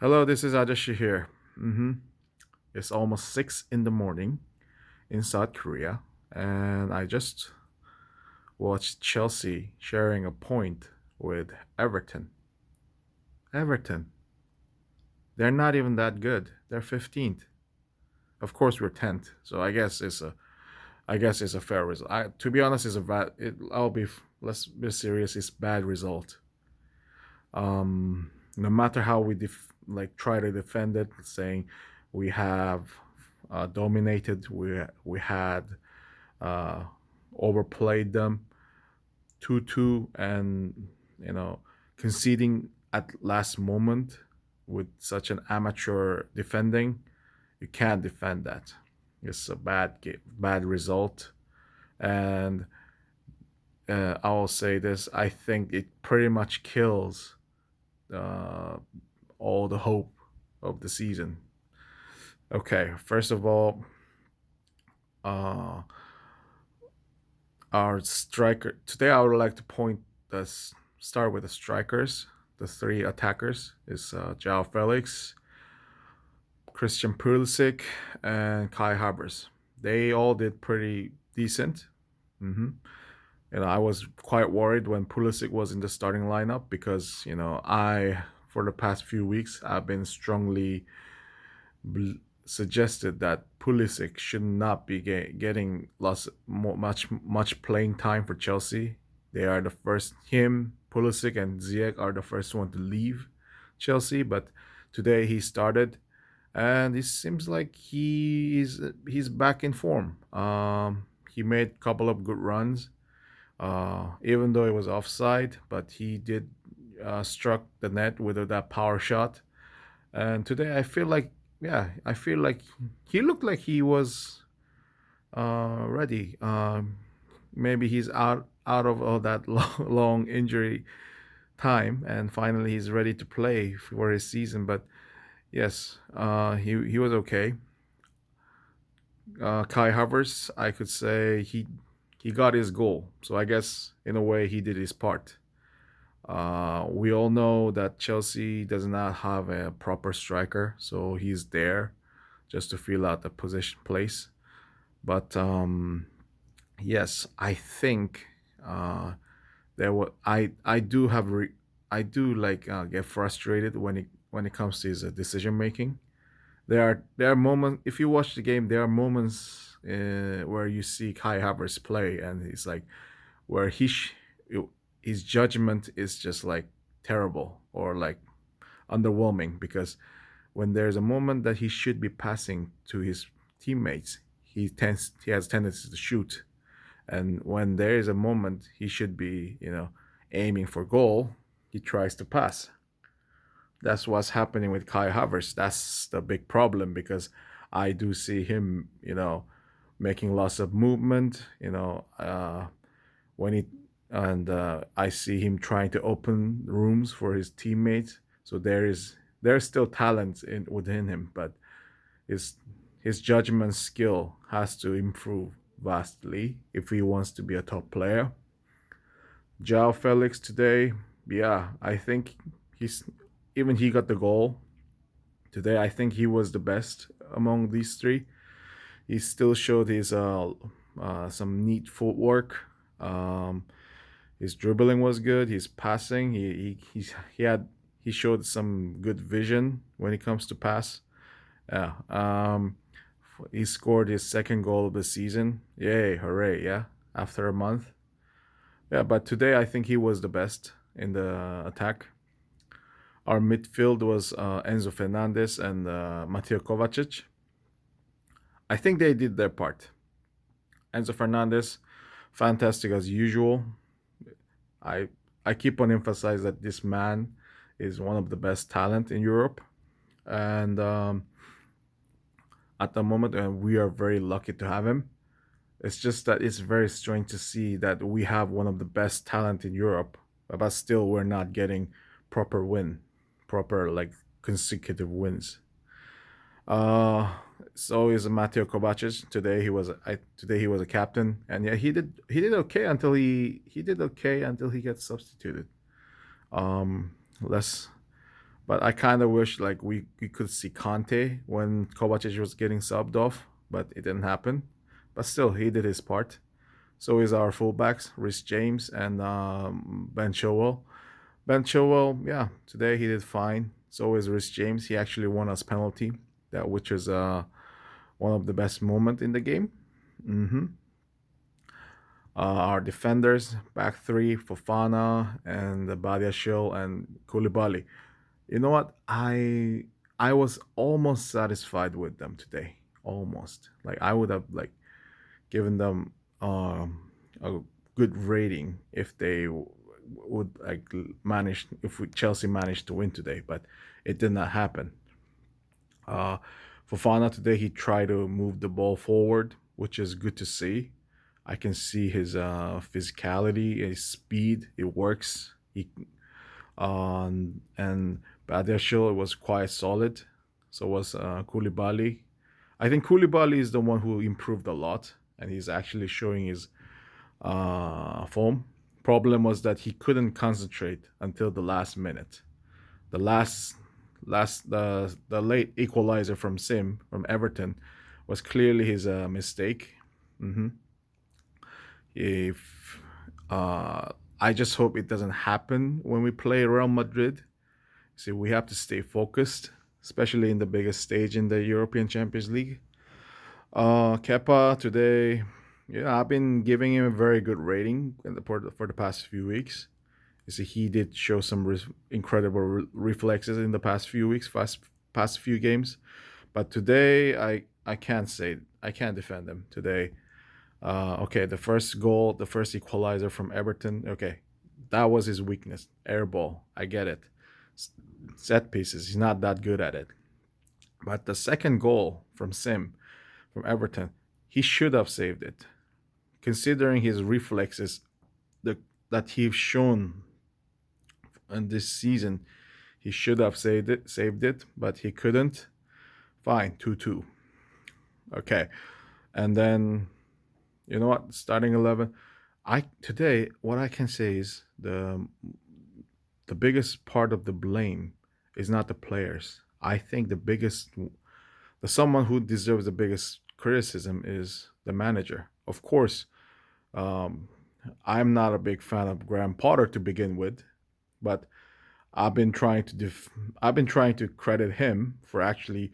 Hello, this is Adashi here. It's almost 6 in the morning in South Korea, and I just watched Chelsea sharing a point with Everton. Everton, they're not even that good. They're 15th. Of course, we're 10th, so I guess it's a fair result. To be honest, it's a bad. Let's be serious. It's bad result. No matter how we try to defend it, saying we have dominated, we had uh, overplayed them 2-2, and you know conceding at last moment with such an amateur defending, you can't defend that. It's a bad result, and I will say this: I think it pretty much kills uh, all the hope of the season. Okay, first of all, uh, our striker today. I would like to start with the strikers. The three attackers is Jao Felix, Christian Pulisic, and Kai Havertz. They all did pretty decent. hmm I was quite worried when Pulisic was in the starting lineup because I for the past few weeks I've been strongly suggested that Pulisic should not be getting much playing time for Chelsea. They are the first. Him, Pulisic, and Ziyech are the first one to leave Chelsea. But today he started, and it seems like he's back in form. He made a couple of good runs, even though it was offside, but he did struck the net with that power shot. And today I feel like he looked like he was ready. Maybe he's out of all that long injury time, and finally he's ready to play for his season. But yes, he was okay. Kai Havertz, I could say he got his goal, so I guess in a way he did his part. We all know that Chelsea does not have a proper striker, so he's there just to fill out the position place. But yes, I think I do I do get frustrated when it comes to his decision making. There are moments, if you watch the game, there are moments where you see Kai Havertz play, and he's like where his judgment is just like terrible or like underwhelming, because when there's a moment that he should be passing to his teammates, he has tendency to shoot, and when there is a moment he should be aiming for goal, he tries to pass. That's what's happening with Kai Havertz. That's the big problem, because I do see him making lots of movement, when he and I see him trying to open rooms for his teammates. So there's still talent within him, but his his judgment skill has to improve vastly if he wants to be a top player. Jao Felix today, yeah, I think he's even he got the goal today. I think he was the best among these three. He still showed his some neat footwork. Um, his dribbling was good. His passing, he showed some good vision when it comes to pass. Yeah. He scored his second goal of the season. Yay, hooray, yeah. After a month. Yeah, but today I think he was the best in the attack. Our midfield was Enzo Fernandez and Mateo Kovacic. I think they did their part. Enzo Fernandez, fantastic as usual. I I keep on emphasizing that this man is one of the best talent in Europe, and at the moment, we are very lucky to have him. It's just that it's very strange to see that we have one of the best talent in Europe, but still we're not getting proper win, proper like consecutive wins. Uh, so is Mateo Kovacic. Today he was a captain, and yeah, he did okay until he gets substituted. Less But I kind of wish like we could see Conte when Kovacic was getting subbed off, but it didn't happen. But still, he did his part. So is our fullbacks, Rhys James and Ben Chilwell. Ben Chilwell, yeah, today he did fine. So is Rhys James. He actually won us penalty, that which is one of the best moment in the game. hmm our defenders, back three, Fofana and Badiashil and Koulibaly. You know what? I was almost satisfied with them today. Almost. Like I would have like given them a good rating if they would like manage if Chelsea managed to win today, but it did not happen. Uh, Fofana today he tried to move the ball forward, which is good to see. I can see his physicality, his speed. It works. And Badiashil was quite solid. So was Koulibaly. I think Koulibaly is the one who improved a lot, and he's actually showing his form. Problem was that he couldn't concentrate until the last minute. The the late equalizer from Sim from Everton was clearly his mistake. hmm If I just hope it doesn't happen when we play Real Madrid. See, we have to stay focused, especially in the biggest stage in the European Champions League. Kepa today, yeah, I've been giving him a very good rating for the past few weeks. You see, he did show some incredible reflexes in the past few weeks, past few games. But today, I can't say I can't defend him today. Okay, the first goal, the first equalizer from Everton. Okay, that was his weakness. Air ball. I get it. Set pieces. He's not that good at it. But the second goal from Sim from Everton, he should have saved it. Considering his reflexes the, that he's shown in this season, he should have saved it, but he couldn't. Fine, 2-2. Okay. And then you know what? Starting 11. I today what I can say is the biggest part of the blame is not the players. I think the someone who deserves the biggest criticism is the manager. Of course, um, I'm not a big fan of Graham Potter to begin with, but I've been trying to I've been trying to credit him for actually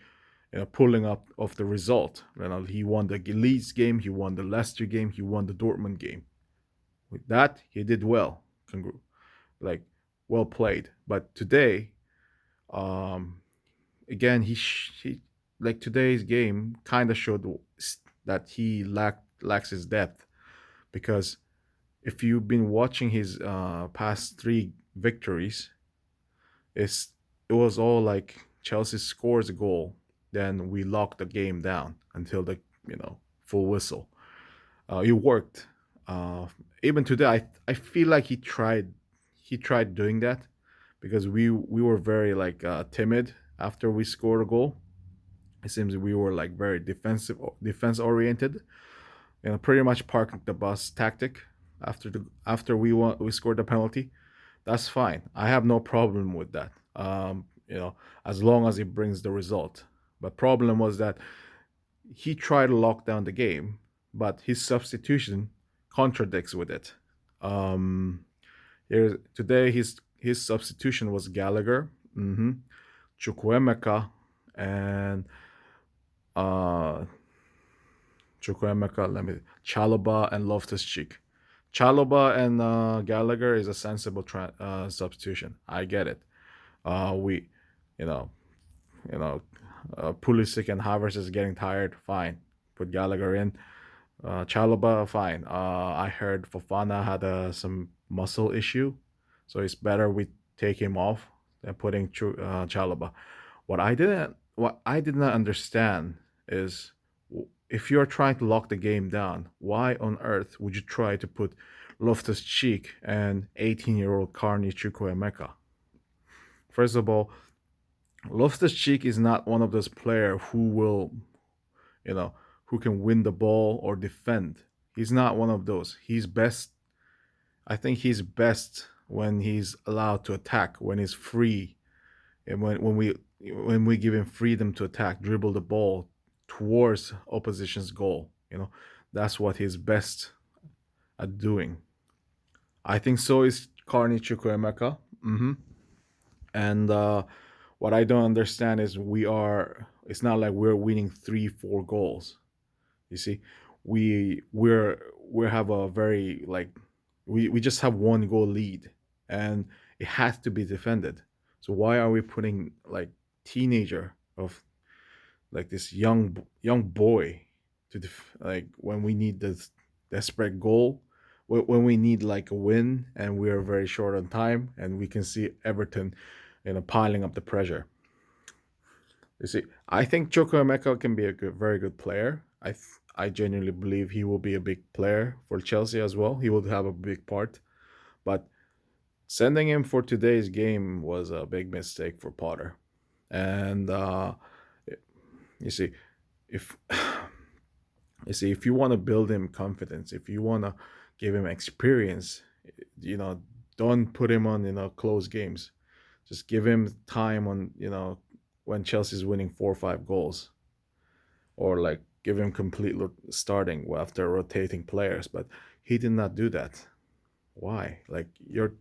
pulling up of the result. He won the Leeds game, he won the Leicester game, he won the Dortmund game. With that, he did well. Like well played. But today, um, again, he like today's game kind of showed that he lacks his depth because if you've been watching his past three victories, it's it was all like Chelsea scores a goal, then we lock the game down until the full whistle. It worked. Uh, Even today, I feel like he tried doing that because we were very like timid after we scored a goal. It seems we were like very defense oriented, pretty much parked the bus tactic after we scored the penalty. That's fine. I have no problem with that. As long as it brings the result. But problem was that he tried to lock down the game, but his substitution contradicts with it. Um, Today his substitution was Gallagher, Chukwuemeka, and uh, Chukwuemeka. Let me Chalobah and Loftus Cheek. Chalobah and Gallagher is a sensible substitution. I get it. We, you know, Pulisic and Havertz is getting tired. Fine, put Gallagher in. Chalobah, fine. I heard Fofana had some muscle issue, so it's better we take him off than putting Chalobah. What I did not understand is if you're trying to lock the game down, why on earth would you try to put Loftus Cheek and 18-year-old Carney Chukwuemeka? First of all, Loftus Cheek is not one of those players who will, you know, who can win the ball or defend. He's not one of those. He's best. I think he's best when he's allowed to attack, when he's free, And when we give him freedom to attack, dribble the ball towards opposition's goal, that's what he's best at doing. I think so is Carney Chukwuemeka. And what I don't understand is it's not like we're winning 3-4 goals. You see, we have a very like we just have 1 goal lead, and it has to be defended. So why are we putting like teenager of like this young boy to like when we need this desperate goal, when we need like a win, and we are very short on time, and we can see Everton, piling up the pressure. You see, I think Joko Emeka can be a very good player. I genuinely believe he will be a big player for Chelsea as well. He will have a big part, but sending him for today's game was a big mistake for Potter. And you see, if if you want to build him confidence, if you want to give him experience, you know, don't put him on close games. Just give him time on when Chelsea's winning 4 or 5 goals, or like give him complete starting after rotating players. But he did not do that. Why? Like you're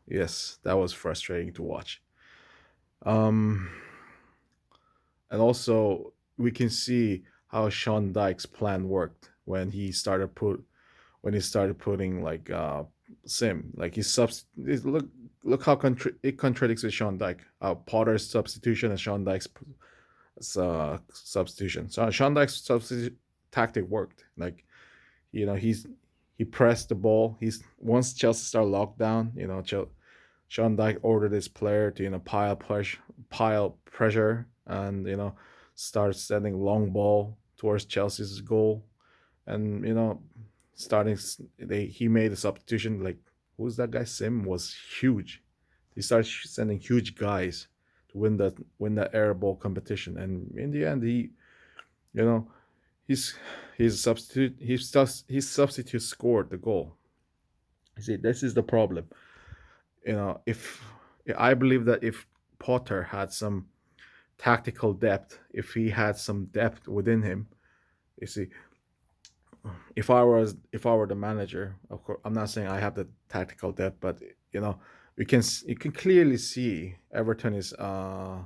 yes, that was frustrating to watch. Um, and also we can see how Sean Dyke's plan worked when he started putting like Sim, like look how it contradicts with Sean Dyke. Potter's substitution and Sean Dyke's substitution. So Sean Dyke's substitution tactic worked. Like he pressed the ball. He's once Chelsea started locked down. Sean Dyke ordered his player to pile pressure, and start sending long ball towards Chelsea's goal, and starting he made a substitution like who's that guy? Sim was huge. He started sending huge guys to win that air ball competition, and in the end, you know he's he's substitute his substitute scored the goal. You see, this is the problem. If I believe that if Potter had some tactical depth, if he had some depth within him, you see, if I were the manager, of course, I'm not saying I have the tactical depth, but you know, you can clearly see Everton is uh,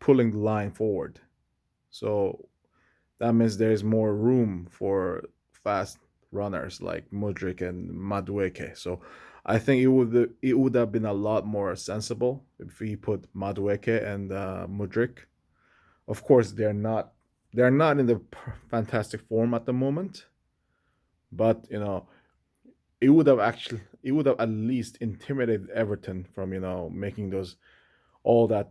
pulling the line forward. So that means there is more room for fast runners like Mudrik and Madueke. So I think it would have been a lot more sensible if we put Madueke and Mudrik. Of course, they're not in the fantastic form at the moment, but it would have at least intimidated Everton from making those all that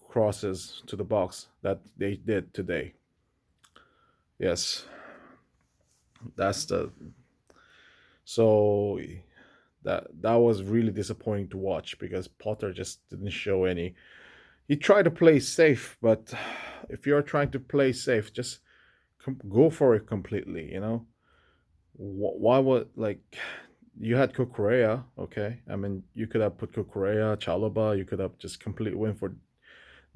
crosses to the box that they did today. Yes, that's the so that was really disappointing to watch because Potter just didn't show any. He tried to play safe, but if you're trying to play safe, just go for it completely. Why would like you had Kukurea, okay? I mean, you could have put Kukurea, Chalobah. You could have just completely went for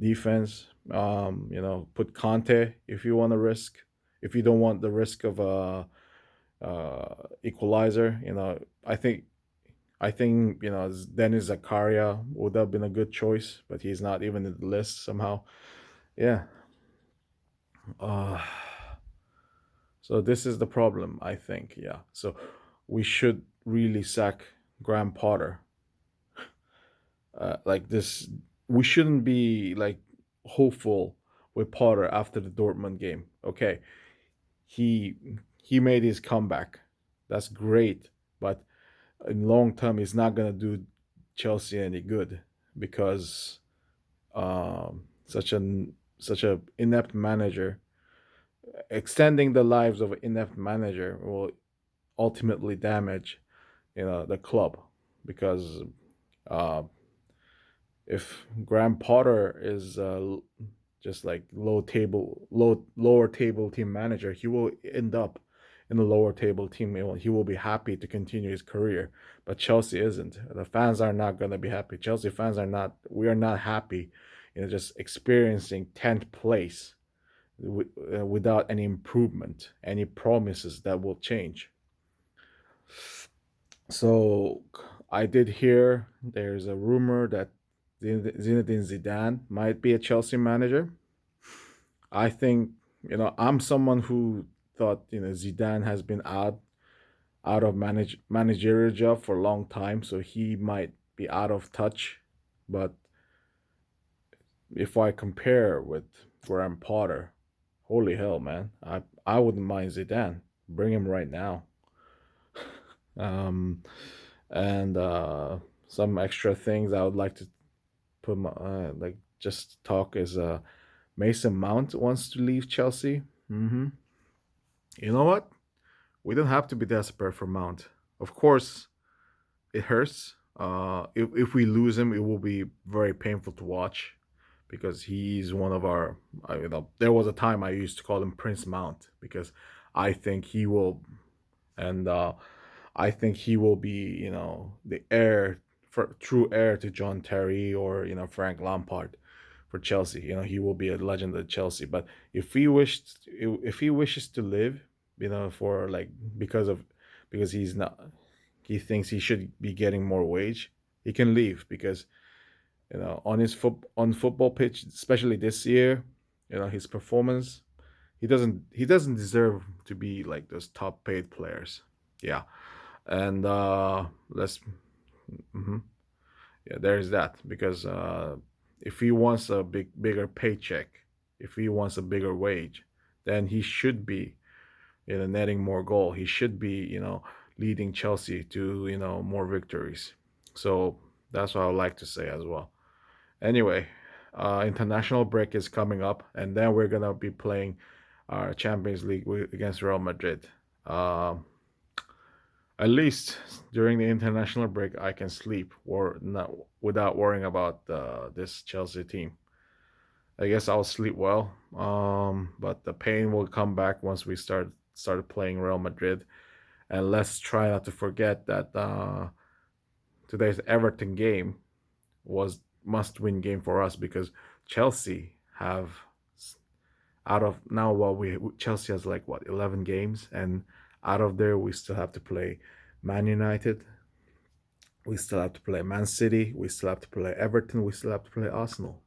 defense. Put Conte if you want to risk. If you don't want the risk of a equalizer, I think Dennis Zakaria would have been a good choice, but he's not even in the list somehow. Yeah. Uh, so this is the problem, I think. Yeah. So we should really sack Graham Potter. Like this, we shouldn't be like hopeful with Potter after the Dortmund game. Okay, he he made his comeback. That's great, but in long term, he's not gonna do Chelsea any good because such a inept manager extending the lives of an inept manager will ultimately damage the club because uh, if Graham Potter is just like lower table team manager, he will end up in a lower table team, he will be happy to continue his career. But Chelsea isn't. The fans are not going to be happy. Chelsea fans are not. We are not happy, just experiencing 10th place without any improvement, any promises that will change. So I did hear there's a rumor that Zinedine Zidane might be a Chelsea manager. I think, I'm someone who thought, Zidane has been out of managerial job for a long time, so he might be out of touch. But if I compare with Graham Potter, holy hell, man, I wouldn't mind Zidane. Bring him right now. Um, and some extra things I would like to put like just talk is Mason Mount wants to leave Chelsea. You know what? We don't have to be desperate for Mount. Of course, it hurts. If we lose him, it will be very painful to watch because he's one of our. There was a time I used to call him Prince Mount because I think he will, and I think he will be, the heir for true heir to John Terry or Frank Lampard for Chelsea. He will be a legend at Chelsea. But if he wishes to live, for like because he's not, he thinks he should be getting more wage. He can leave because on on football pitch, especially this year, his performance, he doesn't deserve to be like those top paid players. Yeah, and let's mhm. Yeah, there's that because if he wants a bigger paycheck, if he wants a bigger wage, then he should be netting more goal. He should be leading Chelsea to more victories. So that's what I would like to say as well. Anyway, international break is coming up, and then we're gonna be playing our Champions League against Real Madrid. Um at least during the international break, I can sleep or not without worrying about this Chelsea team. I guess I'll sleep well, but the pain will come back once we started playing Real Madrid. And let's try not to forget that today's Everton game was must-win game for us because Chelsea have out of now what we Chelsea has like what 11 games, and out of there we still have to play Man United, we still have to play Man City, we still have to play Everton, we still have to play Arsenal.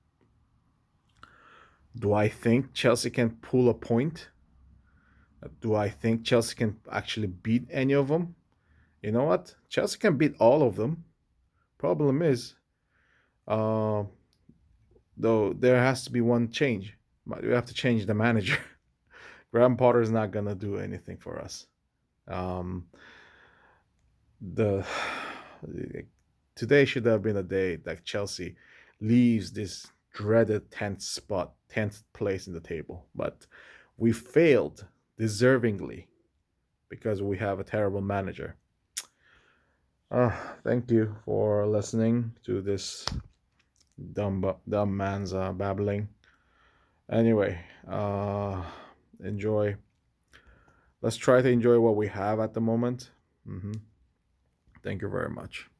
Do I think Chelsea can pull a point? Do I think Chelsea can actually beat any of them? You know what? Chelsea can beat all of them. Problem is, uh, though, there has to be one change. We have to change the manager. Graham Potter is not gonna do anything for us. Um, the today should have been a day that Chelsea leaves this dreaded 10th place in the table, but we failed deservingly because we have a terrible manager. Thank you for listening to this dumb man's babbling. Anyway, enjoy. Let's try to enjoy what we have at the moment. hmm Thank you very much.